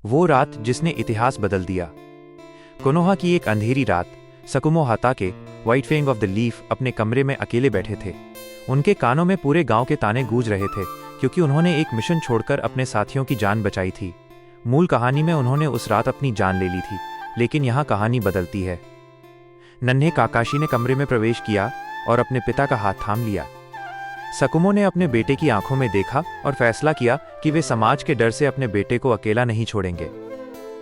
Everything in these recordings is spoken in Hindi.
वो रात जिसने इतिहास बदल दिया। कोनोहा की एक अंधेरी रात, Sakumo Hatake, white fang of the leaf, अपने कमरे में अकेले बैठे थे। उनके कानों में पूरे गांव के ताने गूंज रहे थे, क्योंकि उन्होंने एक मिशन छोड़कर अपने साथियों की जान बचाई थी। मूल कहानी में उन्होंने उस रात अपनी जान ले ली थी, लेकिन यहाँ कहानी बदलती है। नन्हे काकाशी ने कमरे में प्रवेश किया और अपने पिता का हाथ थाम लिया। सकुमो ने अपने बेटे की आंखों में देखा और फैसला किया कि वे समाज के डर से अपने बेटे को अकेला नहीं छोड़ेंगे।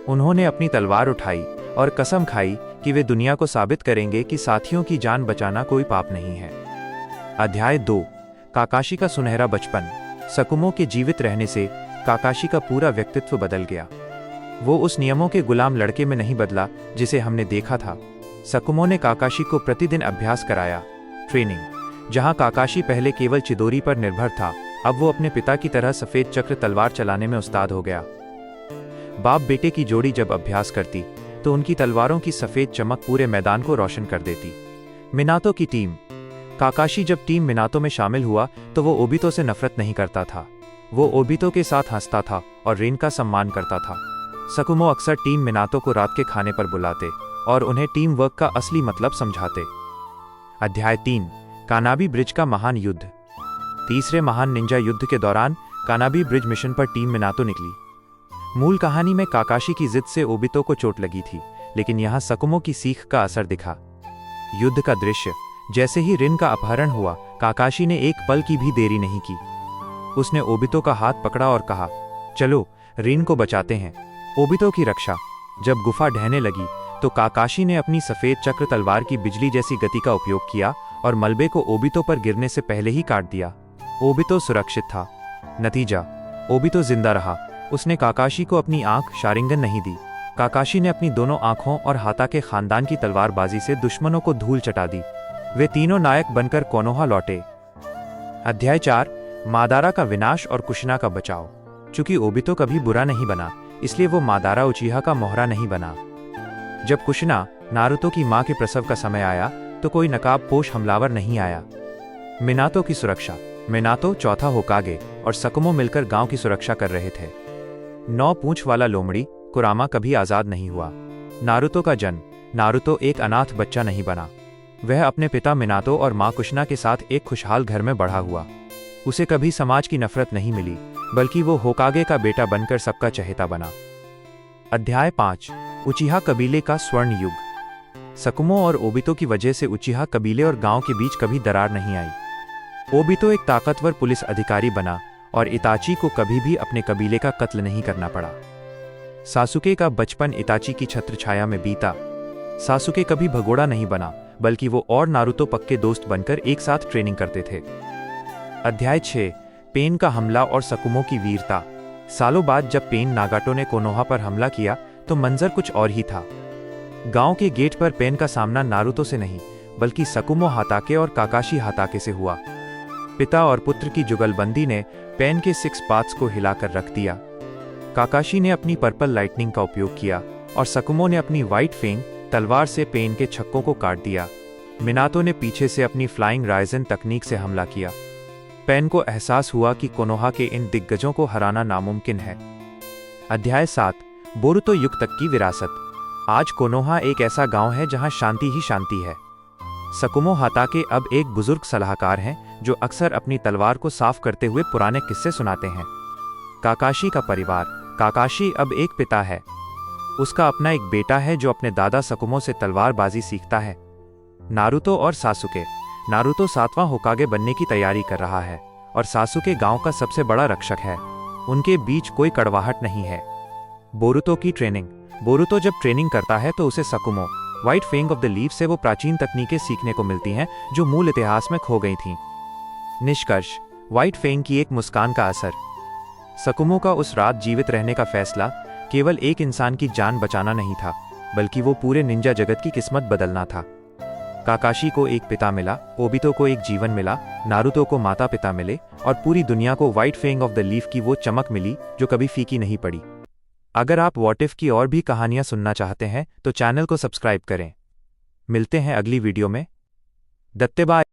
उन्होंने अपनी तलवार उठाई और कसम खाई कि वे दुनिया को साबित करेंगे कि साथियों की जान बचाना कोई पाप नहीं है। अध्याय 2, काकाशी का सुनहरा बचपन। सकुमो के जीवित रहने से काकाशी का पूरा व्यक्तित्व बदल गया। वो उस नियमों के गुलाम लड़के में नहीं बदला जिसे हमने देखा था। सकुमो ने काकाशी को प्रतिदिन अभ्यास कराया, ट्रेनिंग। जहां काकाशी पहले केवल चिदोरी पर निर्भर था, अब वो अपने पिता की तरह सफेद चक्र तलवार चलाने में उस्ताद हो गया। बाप बेटे की जोड़ी जब अभ्यास करती तो उनकी तलवारों की सफेद चमक पूरे मैदान को रोशन कर देती। मिनातो की टीम। काकाशी जब टीम मिनातो में शामिल हुआ तो वो ओबितो से नफरत नहीं करता था। वो ओबितो के साथ हंसता था और रेन का सम्मान करता था। सकुमो अक्सर टीम मिनातो को रात के खाने पर बुलाते और उन्हें टीम वर्क का असली मतलब समझाते। अध्याय 3, कानाबी ब्रिज का महान युद्ध। तीसरे महान निंजा युद्ध के दौरान कानाबी ब्रिज मिशन पर टीम मिनातो निकली। मूल कहानी में काकाशी की जिद से ओबितो को चोट लगी थी, लेकिन यहाँ सकुमो की सीख का असर दिखा। युद्ध का दृश्य। जैसे ही रिन का अपहरण हुआ, काकाशी ने एक पल की भी देरी नहीं की। उसने ओबितो का हाथ पकड़ा और कहा, चलो रिन को बचाते हैं। ओबितो की रक्षा। जब गुफा ढहने लगी तो काकाशी ने अपनी सफेद चक्र तलवार की बिजली जैसी गति का उपयोग किया और मलबे को ओबितो पर गिरने से पहले ही काट दिया। ओबितो सुरक्षित था। नतीजा, ओबितो जिंदा रहा। उसने काकाशी को अपनी आंख शारिंगन नहीं दी। काकाशी ने अपनी दोनों आंखों और हाताके खानदान की तलवारबाजी से दुश्मनों को धूल चटा दी। वे तीनों नायक बनकर कोनोहा लौटे। अध्याय 4, मादारा का विनाश और कुशिना का बचाव। चूंकि ओबितो कभी बुरा नहीं बना, इसलिए वो मादारा उचिहा का मोहरा नहीं बना। जब कुशिना, नारुतो की मां के प्रसव का समय आया तो कोई नकाबपोश हमलावर नहीं आया। मिनातो की सुरक्षा। मिनातो, चौथा होकागे, और सकुमो मिलकर गांव की सुरक्षा कर रहे थे। 9 पूंछ वाला लोमड़ी कुरामा कभी आजाद नहीं हुआ। नारुतो का जन्म। नारुतो एक अनाथ बच्चा नहीं बना। वह अपने पिता मिनातो और मां कुशिना के साथ एक खुशहाल घर में बढ़ा हुआ। उसे कभी समाज की नफरत नहीं मिली, बल्कि वो होकागे का बेटा बनकर सबका चहेता बना। अध्याय 5, उचिहा कबीले का स्वर्ण युग। सकुमो और ओबितो की वजह से उचिहा कबीले और गांव के बीच कभी दरार नहीं आई। ओबितो एक ताकतवर पुलिस अधिकारी बना और इताची को कभी भी अपने कबीले का कत्ल नहीं करना पड़ा। सासुके का बचपन इताची की छत्रछाया में बीता। सासुके कभी भगोड़ा नहीं बना, बल्कि वो और नारुतो पक्के दोस्त बनकर एक साथ ट्रेनिंग करते थे। अध्याय 6, पेन का हमला और सकुमो की वीरता। सालों बाद जब पेन नागाटो ने कोनोहा पर हमला किया तो मंजर कुछ और ही था। गांव के गेट पर पेन का सामना नारुतो से नहीं, बल्कि सकुमो हाताके और काकाशी हाताके से हुआ। पिता और पुत्र की जुगलबंदी ने पेन के 6 पाथ्स को हिलाकर रख दिया। काकाशी ने अपनी पर्पल लाइटनिंग का उपयोग किया और सकुमो ने अपनी व्हाइट फेंग तलवार से पेन के छक्कों को काट दिया। मिनातो ने पीछे से अपनी फ्लाइंग राइजन तकनीक से हमला किया। पेन को एहसास हुआ कि कोनोहा के इन दिग्गजों को हराना नामुमकिन है। अध्याय 7, बोरुतो युग तक की विरासत। आज कोनोहा एक ऐसा गांव है जहां शांति ही शांति है। सकुमो हाताके अब एक बुजुर्ग सलाहकार हैं जो अक्सर अपनी तलवार को साफ करते हुए पुराने किस्से सुनाते हैं। काकाशी का परिवार। काकाशी अब एक पिता है। उसका अपना एक बेटा है जो अपने दादा सकुमो से तलवारबाजी सीखता है। नारुतो और सासुके। नारुतो 7वां होकागे बनने की तैयारी कर रहा है और सासुके गांव का सबसे बड़ा रक्षक है। उनके बीच कोई कड़वाहट नहीं है। बोरुतो की ट्रेनिंग। बोरुतो जब ट्रेनिंग करता है तो उसे Sakumo, white fang of the leaf से वो प्राचीन तकनीकें सीखने को मिलती हैं जो मूल इतिहास में खो गई थीं। निष्कर्ष, व्हाइट फेंग की एक मुस्कान का असर। सकुमो का उस रात जीवित रहने का फैसला केवल एक इंसान की जान बचाना नहीं था, बल्कि वो पूरे निंजा जगत की किस्मत बदलना था। काकाशी को एक पिता मिला, ओबितो को एक जीवन मिला, नारुतो को माता पिता मिले और पूरी दुनिया को white fang of the leaf की वो चमक मिली जो कभी फीकी नहीं पड़ी। अगर आप व्हाट इफ की और भी कहानियां सुनना चाहते हैं तो चैनल को सब्सक्राइब करें। मिलते हैं अगली वीडियो में। दत्ते बाय।